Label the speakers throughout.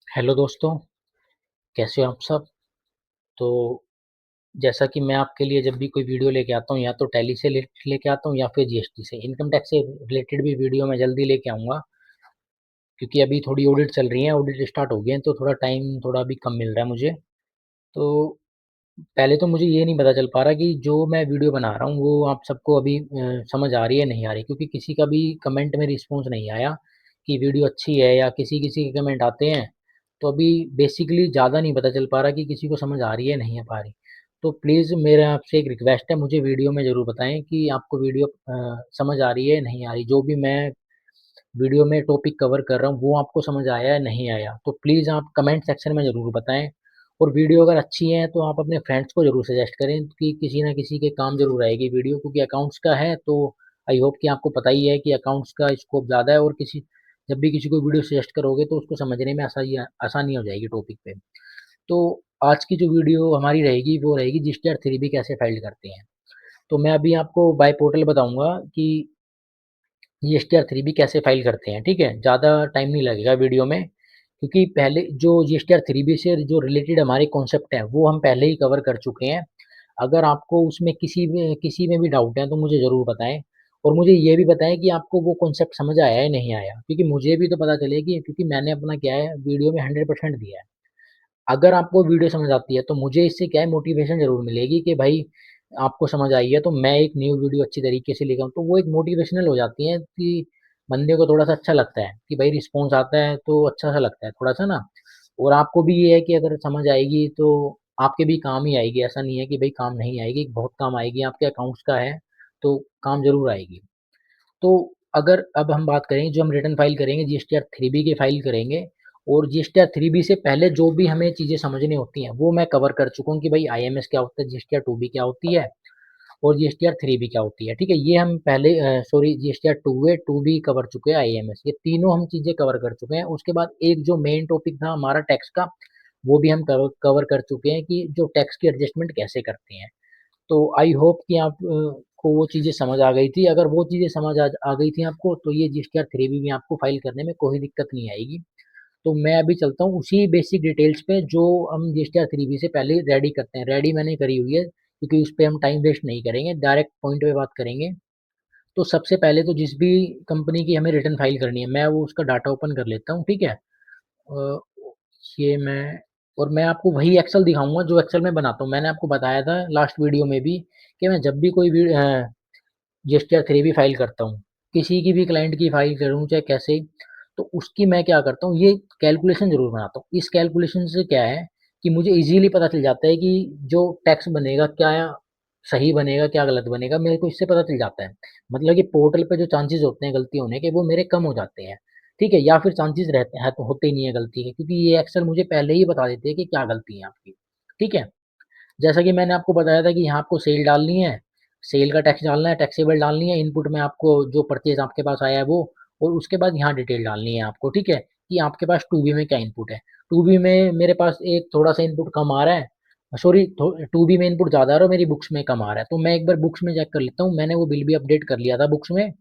Speaker 1: Hello दोस्तों, कैसे हो आप सब? तो जैसा कि मैं आपके लिए जब भी कोई वीडियो लेके आता हूँ या तो टैली से लेके आता हूँ या फिर जीएसटी से। इनकम टैक्स से रिलेटेड भी वीडियो मैं जल्दी लेके आऊँगा, क्योंकि अभी थोड़ी ऑडिट चल रही है, ऑडिट स्टार्ट हो गए हैं, तो थोड़ा टाइम थोड़ा अभी कम मिल रहा है मुझे। तो पहले तो मुझे ये नहीं पता चल पा रहा कि जो मैं वीडियो बना रहा हूँ वो आप सबको अभी समझ आ रही है नहीं आ रही, क्योंकि किसी का भी कमेंट में रिस्पॉन्स नहीं आया कि वीडियो अच्छी है, या किसी किसी के कमेंट आते हैं। तो अभी बेसिकली ज़्यादा नहीं पता चल पा रहा कि किसी को समझ आ रही है नहीं आ पा रही। तो प्लीज़ मेरे आपसे एक रिक्वेस्ट है, मुझे वीडियो में ज़रूर बताएं कि आपको वीडियो समझ आ रही है नहीं आ रही। जो भी मैं वीडियो में टॉपिक कवर कर रहा हूँ वो आपको समझ आया है नहीं आया, तो प्लीज़ आप कमेंट सेक्शन में ज़रूर बताएं। और वीडियो अगर अच्छी है तो आप अपने फ्रेंड्स को ज़रूर सजेस्ट करें कि किसी ना किसी के काम ज़रूर आएगी वीडियो, क्योंकि अकाउंट्स का है। तो आई होप कि आपको पता ही है कि अकाउंट्स का स्कोप ज़्यादा है, और किसी जब भी किसी को वीडियो सजेस्ट करोगे तो उसको समझने में आसानी हो जाएगी टॉपिक पे। तो आज की जो वीडियो हमारी रहेगी वो रहेगी जीएसटीआर 3B कैसे फाइल करते हैं। तो मैं अभी आपको बाय पोर्टल बताऊंगा कि जीएसटीआर 3B कैसे फाइल करते हैं, ठीक है? ज़्यादा टाइम नहीं लगेगा वीडियो में, क्योंकि पहले जो जीएसटीआर 3B से जो रिलेटेड हमारे कॉन्सेप्ट हैं वो हम पहले ही कवर कर चुके हैं। अगर आपको उसमें किसी में भी डाउट है तो मुझे ज़रूर बताएं, और मुझे ये भी बताएं कि आपको वो कॉन्सेप्ट समझ आया है नहीं आया, क्योंकि मुझे भी तो पता चले कि, क्योंकि मैंने अपना क्या है वीडियो में 100% दिया है। अगर आपको वीडियो समझ आती है तो मुझे इससे क्या है मोटिवेशन ज़रूर मिलेगी कि भाई आपको समझ आई है, तो मैं एक न्यू वीडियो अच्छी तरीके से लेकर आऊँ। तो वो एक मोटिवेशनल हो जाती है कि बंदे को थोड़ा-सा अच्छा लगता है कि भाई रिस्पॉन्स आता है तो अच्छा-सा लगता है थोड़ा-सा ना। और आपको भी ये है कि अगर समझ आएगी तो आपके भी काम ही आएगी, ऐसा नहीं है कि भाई काम नहीं आएगी, बहुत काम आएगी। आपके अकाउंट्स का है तो काम ज़रूर आएगी। तो अगर अब हम बात करें, जो हम रिटर्न फाइल करेंगे जीएसटीआर 3B की फाइल करेंगे, और जीएसटीआर 3B से पहले जो भी हमें चीज़ें समझनी होती हैं वो मैं कवर कर चुका हूँ कि भाई आईएमएस क्या होता है, जीएसटीआर 2B क्या होती है, और जीएसटीआर 3B क्या होती है, ठीक है? ये हम पहले sorry GSTR 2A 2B cover चुके हैं, आईएमएस ये तीनों हम चीज़ें कवर कर चुके हैं। उसके बाद एक जो मेन टॉपिक था हमारा टैक्स का, वो भी हम कवर कर चुके हैं कि जो टैक्स की एडजस्टमेंट कैसे करते हैं। तो आई होप कि आप को वो चीज़ें समझ आ गई थी। अगर वो चीज़ें समझ आ गई थी आपको, तो ये जीएसटीआर 3B में आपको फाइल करने में कोई दिक्कत नहीं आएगी। तो मैं अभी चलता हूँ उसी बेसिक डिटेल्स पे जो हम जीएसटीआर 3B से पहले रेडी करते हैं। रेडी मैंने करी हुई है, क्योंकि उस पे हम टाइम वेस्ट नहीं करेंगे, डायरेक्ट पॉइंट पे बात करेंगे। तो सबसे पहले तो जिस भी कंपनी की हमें रिटर्न फाइल करनी है, मैं वो उसका डाटा ओपन कर लेता हूँ, ठीक है? अ, ये मैं और मैं आपको वही एक्सेल दिखाऊँगा जो एक्सेल मैं बनाता हूँ। मैंने आपको बताया था लास्ट वीडियो में भी कि मैं जब भी कोई जीएसटीआर 3B फाइल करता हूँ, किसी की भी क्लाइंट की फाइल करूँ चाहे कैसे, तो उसकी मैं क्या करता हूँ, ये कैलकुलेशन ज़रूर बनाता हूँ। इस कैलकुलेशन से क्या है कि मुझे ईज़िली पता चल जाता है कि जो टैक्स बनेगा क्या सही बनेगा, क्या गलत बनेगा, मेरे को इससे पता चल जाता है। मतलब कि पोर्टल पे जो चांसेज़ होते हैं गलती होने के, वो मेरे कम हो जाते हैं, ठीक है? या फिर चांसेज़ रहते हैं तो होते ही नहीं है गलती के, क्योंकि ये एक्सेल मुझे पहले ही बता देते हैं कि क्या गलती है आपकी, ठीक है? जैसा कि मैंने आपको बताया था कि यहाँ आपको सेल डालनी है, सेल का टैक्स डालना है, टैक्सेबल डालनी है, इनपुट में आपको जो परचेज़ आपके पास आया है वो, और उसके बाद यहाँ डिटेल डालनी है आपको, ठीक है? कि आपके पास 2B में क्या इनपुट है। 2B में मेरे पास एक थोड़ा-सा इनपुट कम आ रहा है, सॉरी 2B में इनपुट ज़्यादा आ रहा है और मेरी बुक्स में कम आ रहा है। तो मैं एक बार बुक्स में चेक कर लेता हूँ, मैंने वो बिल भी अपडेट कर लिया था बुक्स में,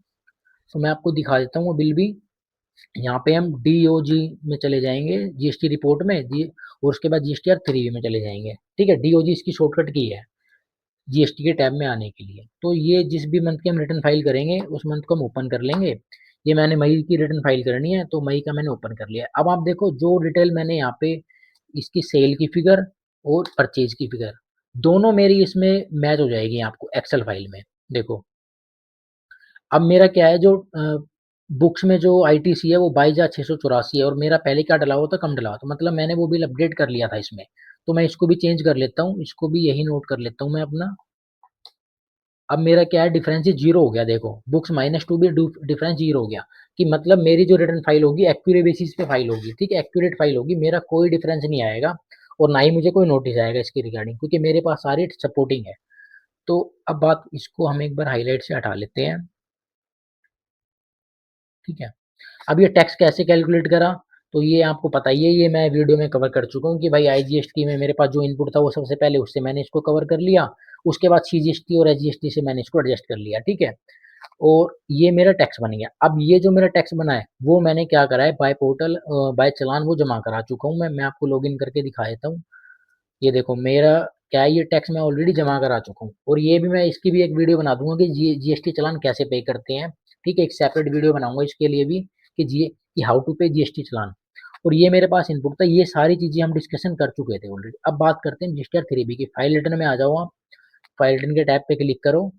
Speaker 1: तो मैं आपको दिखा देता हूँ वो बिल भी। यहाँ पे हम डीओजी में चले जाएँगे, जीएसटी रिपोर्ट में जी, और उसके बाद जीएसटीआर 3B में चले जाएँगे, ठीक है? डीओजी इसकी शॉर्टकट की है। जीएसटी के टैब में आने के लिए। तो ये जिस भी मंथ की हम रिटर्न फाइल करेंगे, उस मंथ को हम ओपन कर लेंगे। ये मैंने मई की रिटर्न फाइल करनी है, तो मई का मैंने ओपन कर लिया। अब आप देखो जो डिटेल मैंने यहाँ पे इसकी सेल की फिगर और परचेज़ की फिगर, दोनों मेरी इसमें मैच हो जाएगी आपको एक्सेल फाइल में। देखो, अब मेरा क्या है जो बुक्स में जो आईटीसी है वो 22,684 है, और मेरा पहले क्या डला हुआ था, कम डला हुआ था। मतलब मैंने वो बिल अपडेट कर लिया था इसमें। तो मैं इसको भी चेंज कर लेता हूँ, इसको भी यही नोट कर लेता हूँ मैं अपना। अब मेरा क्या है डिफरेंस, ये जीरो हो गया। देखो बुक्स -2 भी डिफरेंस जीरो हो गया, कि मतलब मेरी जो रिटर्न फाइल होगी एक्यूरेट बेसिस पे फाइल होगी, ठीक है? एक्यूरेट फाइल होगी, मेरा कोई डिफरेंस नहीं आएगा, और ना ही मुझे कोई नोटिस आएगा इसके रिगार्डिंग, क्योंकि मेरे पास सारी सपोर्टिंग है। तो अब बात इसको हम एक बार हाईलाइट से हटा लेते हैं, ठीक है? अब ये टैक्स कैसे कैलकुलेट करा, तो ये आपको पता ही है, ये मैं वीडियो में कवर कर चुका हूँ कि भाई आईजीएसटी में मेरे पास जो इनपुट था वो सबसे पहले उससे मैंने इसको कवर कर लिया, उसके बाद सीजीएसटी और एसजीएसटी से मैंने इसको एडजस्ट कर लिया, ठीक है? और ये मेरा टैक्स बन गया। अब ये जो मेरा टैक्स बना है वो मैंने क्या करा है, बाय पोर्टल बाय चालान वो जमा करा चुका हूँ मैं आपको लॉगिन करके दिखा देता हूँ। ये देखो मेरा क्या है, ये टैक्स मैं ऑलरेडी जमा करा चुका हूँ, और ये भी मैं इसकी भी एक वीडियो बना दूंगा कि जीएसटी चालान कैसे पे करते हैं। ठीक है, एक सेपरेट वीडियो बनाऊंगा इसके लिए भी कि हाउ टू पे जीएसटी चालान। और ये मेरे पास इनपुट था, ये सारी चीजें हम डिस्कशन कर चुके थे ऑलरेडी। अब बात करते हैं जीएसटीआर 3B की। फाइल रिटर्न में आ जाओ आप, फाइल रिटर्न के टैब पे क्लिक करो।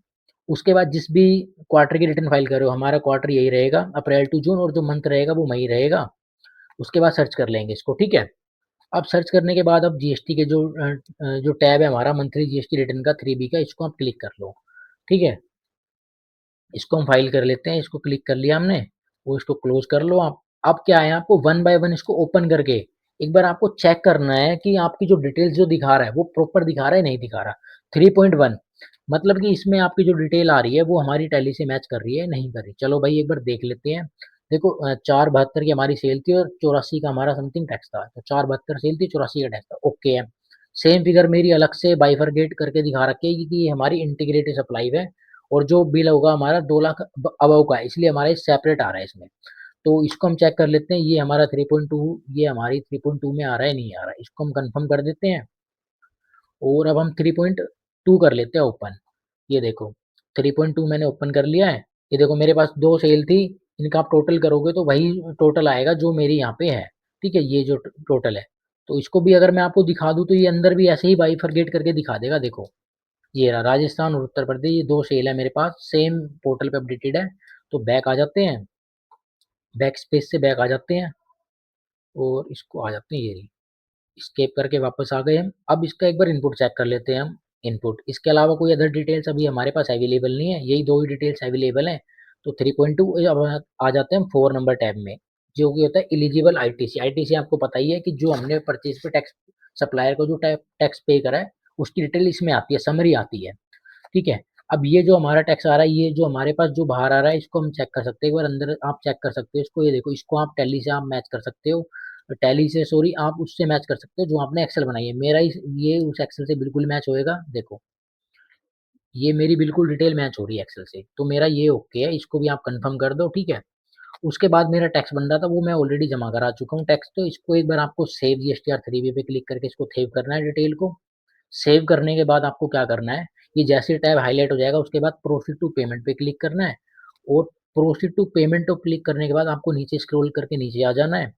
Speaker 1: उसके बाद जिस भी क्वार्टर की रिटर्न फाइल करो, हमारा क्वार्टर यही रहेगा अप्रैल टू जून, और जो मंथ रहेगा वो मई रहेगा। उसके बाद सर्च कर लेंगे इसको, ठीक है। अब सर्च करने के बाद अब जीएसटी के जो टैब है हमारा मंथली जीएसटी रिटर्न का 3B का, इसको आप क्लिक कर लो। ठीक है, इसको हम फाइल कर लेते हैं, इसको क्लिक कर लिया हमने, वो इसको क्लोज कर लो आप। अब क्या है, आपको वन बाय वन इसको ओपन करके एक बार आपको चेक करना है कि आपकी जो डिटेल्स जो दिखा रहा है वो प्रॉपर दिखा रहा है नहीं दिखा रहा। 3.1 मतलब कि इसमें आपकी जो डिटेल आ रही है वो हमारी टैली से मैच कर रही है नहीं कर रही। चलो भाई एक बार देख लेते हैं। देखो 472 की हमारी सेल थी और 84 का हमारा समथिंग टैक्स था, तो 472 सेल थी, 84 का टैक्स था, ओके है। सेम फिगर मेरी अलग से बाइफरगेट करके दिखा रखी है कि ये हमारी इंटीग्रेटेड सप्लाई है, और जो बिल होगा हमारा 2 लाख अबव का है, इसलिए हमारा सेपरेट आ रहा है इसमें। तो इसको हम चेक कर लेते हैं, ये हमारा 3.2, ये हमारी 3.2 में आ रहा है नहीं आ रहा है, इसको हम कंफर्म कर देते हैं। और अब हम 3.2 कर लेते हैं ओपन। ये देखो 3.2 मैंने ओपन कर लिया है। ये देखो मेरे पास दो सेल थी, इनका आप टोटल करोगे तो वही टोटल आएगा जो मेरी यहाँ पे है। ठीक है, ये जो टोटल है, तो इसको भी अगर मैं आपको दिखा दूँ तो ये अंदर भी ऐसे ही बाइफरगेट करके दिखा देगा। देखो ये रहा राजस्थान और उत्तर प्रदेश, ये दो सेल है मेरे पास, सेम पोर्टल पे अपडेटेड है। तो बैक आ जाते हैं, बैक स्पेस से बैक आ जाते हैं, और इसको आ जाते हैं, ये रही, स्केप करके वापस आ गए हम। अब इसका एक बार इनपुट चेक कर लेते हैं हम। इनपुट इसके अलावा कोई अदर डिटेल्स अभी हमारे पास अवेलेबल नहीं है, यही दो ही डिटेल्स अवेलेबल हैं। तो 3.2 अब आ जाते हैं हम 4 नंबर टैब में, जो कि होता है एलिजिबल आईटीसी। आईटीसी आपको पता ही है कि जो हमने परचेज पे टैक्स, सप्लायर को जो टैक्स पे करा है उसकी डिटेल इसमें आती है, समरी आती है। ठीक है, अब ये जो हमारा टैक्स आ रहा है, ये जो हमारे पास जो बाहर आ रहा है, इसको हम चेक कर सकते हैं। एक बार अंदर आप चेक कर सकते हो इसको, ये देखो, इसको आप टैली से आप मैच कर सकते हो, टैली से सॉरी आप उससे मैच कर सकते हो जो आपने एक्सेल बनाई है। मेरा ये उस एक्सेल से बिल्कुल मैच होएगा। देखो ये मेरी बिल्कुल डिटेल मैच हो रही है एक्सेल से, तो मेरा ये ओके है, इसको भी आप कंफर्म कर दो। ठीक है, उसके बाद मेरा टैक्स बन रहा था वो मैं ऑलरेडी जमा करा चुका हूँ टैक्स, तो इसको एक बार आपको सेव जीएसटीआर 3B पे क्लिक करके इसको सेव करना है डिटेल को। सेव करने के बाद आपको क्या करना है, ये जैसे टैब हाईलाइट हो जाएगा उसके बाद प्रोसीड टू पेमेंट पे क्लिक करना है। और प्रोसीड टू पेमेंट तो क्लिक करने के बाद आपको नीचे स्क्रॉल करके नीचे आ जाना है।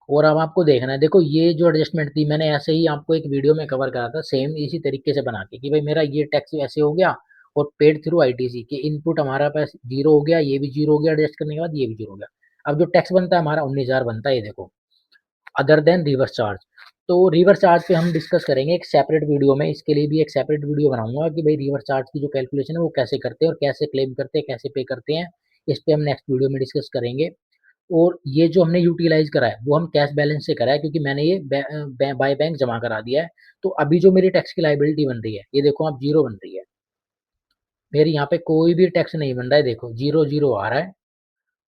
Speaker 1: और अब आपको देखना है, देखो ये जो एडजस्टमेंट थी मैंने ऐसे ही आपको एक वीडियो में कवर करा था, सेम इसी तरीके से बना के कि भाई मेरा ये टैक्स ऐसे हो गया, और पेड थ्रू आईटीसी के इनपुट हमारा पास जीरो हो गया, ये भी जीरो हो गया, एडजस्ट करने के बाद ये भी जीरो हो गया। अब जो टैक्स बनता है हमारा 19,000 बनता है, ये देखो, अदर देन रिवर्स चार्ज। तो रिवर्स चार्ज पे हम डिस्कस करेंगे एक सेपरेट वीडियो में, इसके लिए भी एक सेपरेट वीडियो बनाऊंगा कि भाई रिवर्स चार्ज की जो कैलकुलेशन है वो कैसे करते हैं और कैसे क्लेम करते हैं, कैसे पे करते हैं। इस पे हम नेक्स्ट वीडियो में डिस्कस करेंगे। और ये जो हमने यूटिलाइज करा है वो हम कैश बैलेंस से करा है, क्योंकि मैंने ये बाय बैंक जमा करा दिया है। तो अभी जो मेरी टैक्स की लाइबिलिटी बन रही है, ये देखो आप, जीरो बन रही है मेरी, यहाँ पे कोई भी टैक्स नहीं बन रहा है, देखो जीरो जीरो आ रहा है,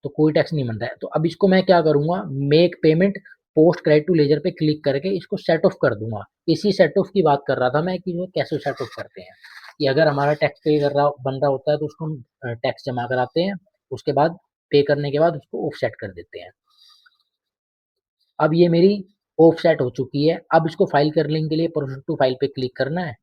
Speaker 1: तो कोई टैक्स नहीं बन रहा है। तो अब इसको मैं क्या करूंगा, make payment post credit to ledger पे क्लिक करके इसको सेट ऑफ कर दूंगा। इसी सेट ऑफ की बात कर रहा था मैं कि वो कैसे सेट ऑफ करते हैं, कि अगर हमारा टैक्स पे कर रहा बन रहा होता है तो उसको हम टैक्स जमा कराते हैं, उसके बाद पे करने के बाद उसको ऑफ सेट कर देते हैं। अब ये मेरी ऑफ सेट हो चुकी है। अब इसको फाइल करने के लिए प्रोसेस टू फाइल पे क्लिक करना है,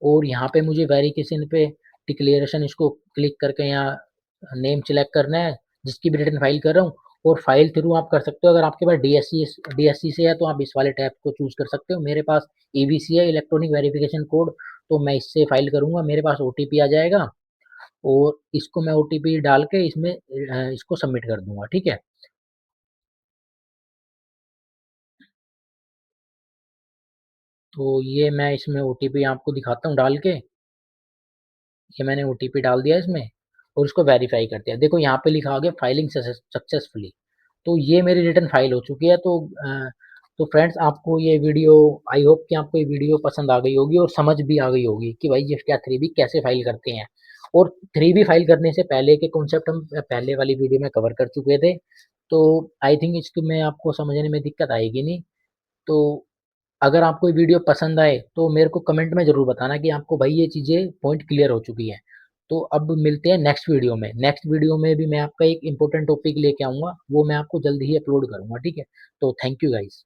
Speaker 1: और यहाँ पे मुझे वेरिफिकेशन पे डिक्लेरेशन इसको क्लिक करके यहाँ नेम सिलेक्ट करना है जिसकी भी रिटर्न फाइल कर रहा हूँ। और फाइल थ्रू आप कर सकते हो, अगर आपके पास डीएससी से है तो आप इस वाले टैब को चूज कर सकते हो। मेरे पास ईवीसी है, इलेक्ट्रॉनिक वेरिफिकेशन कोड, तो मैं इससे फाइल करूंगा, मेरे पास ओटीपी आ जाएगा, और इसको मैं ओटीपी डाल के इसमें इसको सबमिट कर दूंगा। ठीक है, तो ये मैं इसमें ओटीपी आपको दिखाता हूँ डाल के। ये मैंने ओटीपी डाल दिया इसमें, और उसको वेरीफाई कर दिया। देखो यहाँ पे लिखा आ गया फाइलिंग सक्सेसफुली, तो ये मेरी रिटर्न फाइल हो चुकी है। तो फ्रेंड्स आपको ये वीडियो, आई होप कि आपको ये वीडियो पसंद आ गई होगी और समझ भी आ गई होगी कि भाई जीएसटी 3B कैसे फाइल करते हैं। और 3B फाइल करने से पहले के कॉन्सेप्ट हम पहले वाली वीडियो में कवर कर चुके थे, तो आई थिंक इसमें आपको समझने में दिक्कत आएगी नहीं। तो अगर आपको ये वीडियो पसंद आए तो मेरे को कमेंट में ज़रूर बताना कि आपको भाई ये चीज़ें पॉइंट क्लियर हो चुकी है। तो अब मिलते हैं नेक्स्ट वीडियो में। नेक्स्ट वीडियो में भी मैं आपका एक इम्पोर्टेंट टॉपिक लेके आऊँगा, वो मैं आपको जल्दी ही अपलोड करूँगा, ठीक है? तो थैंक यू गाइस।